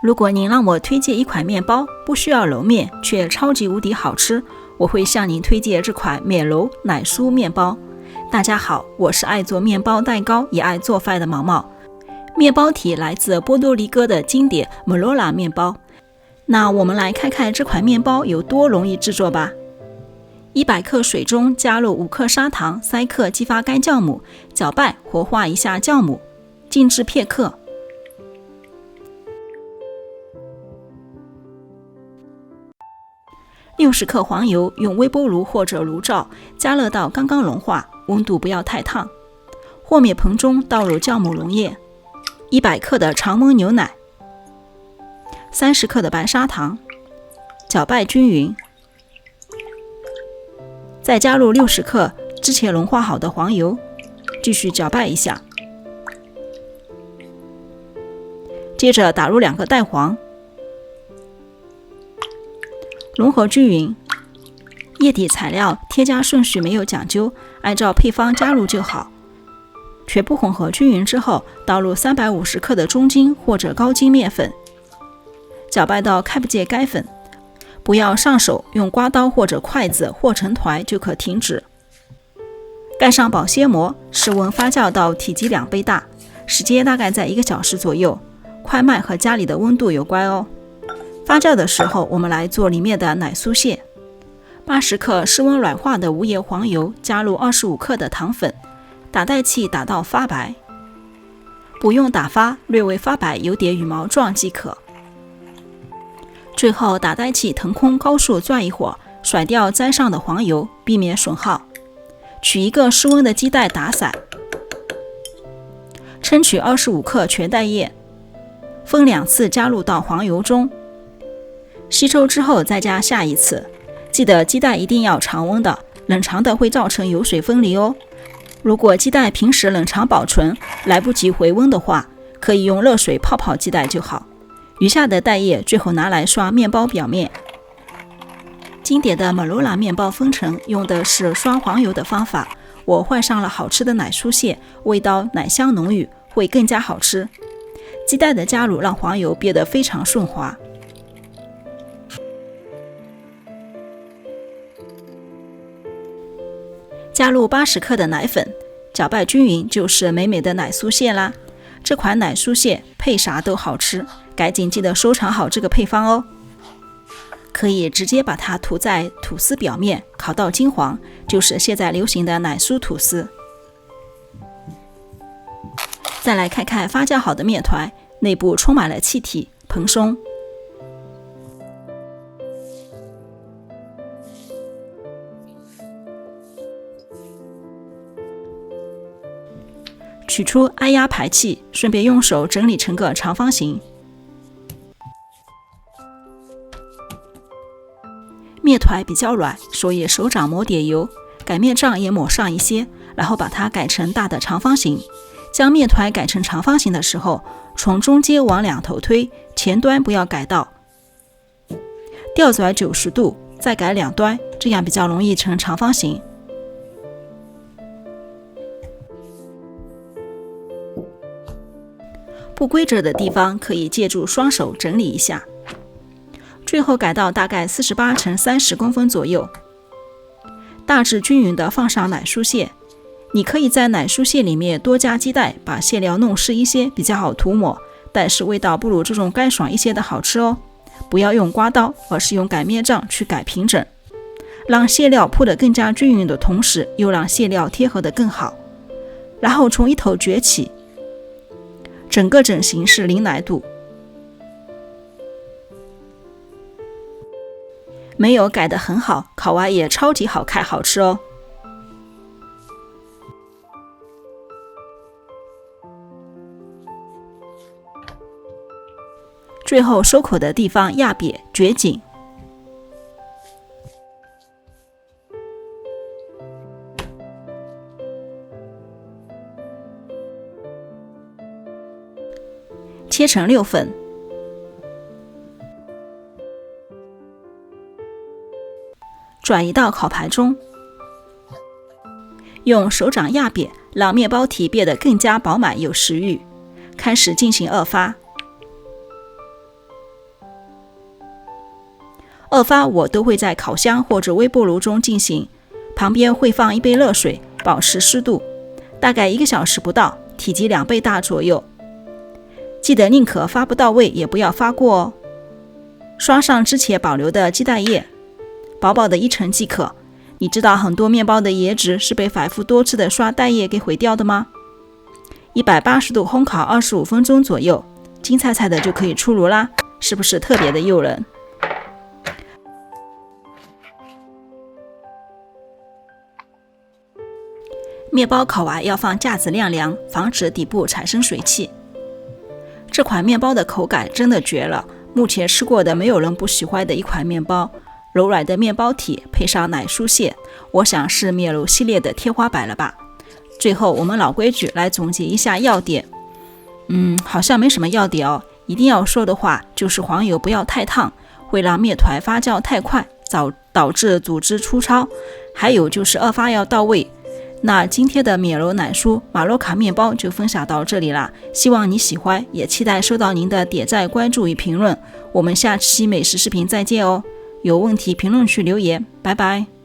如果您让我推荐一款面包，不需要揉面却超级无敌好吃，我会向您推荐这款免揉奶酥面包。大家好，我是爱做面包蛋糕也爱做饭的毛毛。面包体来自波多黎各的经典 Malola 面包。那我们来看看这款面包有多容易制作吧。100克水中加入5克砂糖，3克激发干酵母，搅拌活化一下酵母，静置片刻。60克黄油用微波炉或者炉灶加热到刚刚融化，温度不要太烫。和面盆中倒入酵母溶液，100克的常温牛奶，30克的白砂糖，搅拌均匀。再加入60克之前融化好的黄油，继续搅拌一下。接着打入2个蛋黄，融合均匀。液体材料添加顺序没有讲究，按照配方加入就好。全部混合均匀之后，倒入350克的中筋或者高筋面粉，搅拌到看不见干粉，不要上手，用刮刀或者筷子和成团就可停止。盖上保鲜膜，室温发酵到体积2倍大，时间大概在1个小时左右，快慢和家里的温度有关哦。发酵的时候，我们来做里面的奶酥馅。80克室温软化的无盐黄油，加入25克的糖粉，打蛋器打到发白，不用打发，略微发白有点羽毛状即可。最后打蛋器腾空高速转一会儿，甩掉粘上的黄油，避免损耗。取一个室温的鸡蛋打散，称取25克全蛋液，分2次加入到黄油中，吸收之后再加下一次。记得鸡蛋一定要常温的，冷藏的会造成油水分离哦。如果鸡蛋平时冷藏保存来不及回温的话，可以用热水泡泡鸡蛋就好。余下的蛋液最后拿来刷面包表面。经典的 Malola 面包分层用的是刷黄油的方法，我换上了好吃的奶酥馅，味道奶香浓郁，会更加好吃。鸡蛋的加入让黄油变得非常顺滑。加入80克的奶粉，搅拌均匀就是美美的奶酥馅啦。这款奶酥馅配啥都好吃，赶紧记得收藏好这个配方哦。可以直接把它涂在吐司表面，烤到金黄，就是现在流行的奶酥吐司。再来看看发酵好的面团，内部充满了气体，蓬松。取出按压排气，顺便用手整理成个长方形。面团比较软，所以手掌抹点油，擀面杖也抹上一些，然后把它改成大的长方形。将面团改成长方形的时候，从中间往两头推，前端不要改到，调转90度，再改两端，这样比较容易成长方形。不规则的地方可以借助双手整理一下。最后改到大概48乘30公分左右，大致均匀地放上奶酥馅。你可以在奶酥馅里面多加鸡蛋，把馅料弄湿一些，比较好涂抹，但是味道不如这种干爽一些的好吃哦。不要用刮刀，而是用擀面杖去擀平整，让馅料铺得更加均匀的同时，又让馅料贴合得更好。然后从一头卷起，整个整形是零难度。没有改得很好，烤完也超级好看好吃哦。最后收口的地方压扁卷紧，切成6份，转移到烤盘中，用手掌压扁，让面包体变得更加饱满有食欲。开始进行2发。2发我都会在烤箱或者微波炉中进行，旁边会放一杯热水，保持湿度，大概1个小时不到，体积2倍大左右。记得宁可发不到位，也不要发过哦。刷上之前保留的鸡蛋液，薄薄的1层即可。你知道很多面包的颜值是被反复多次的刷蛋液给毁掉的吗？180度烘烤25分钟左右，金菜菜的就可以出炉啦，是不是特别的诱人？面包烤完要放架子晾凉，防止底部产生水汽。这款面包的口感真的绝了，目前吃过的没有人不喜欢的一款面包。柔软的面包体配上奶酥馅，我想是面乳系列的天花板了吧。最后我们老规矩来总结一下要点。好像没什么要点哦。一定要说的话就是黄油不要太烫，会让面团发酵太快，导致组织粗糙。还有就是2发要到位。那今天的面柔奶酥马洛卡面包就分享到这里啦，希望你喜欢，也期待收到您的点赞、关注与评论。我们下期美食视频再见哦，有问题评论区留言，拜拜。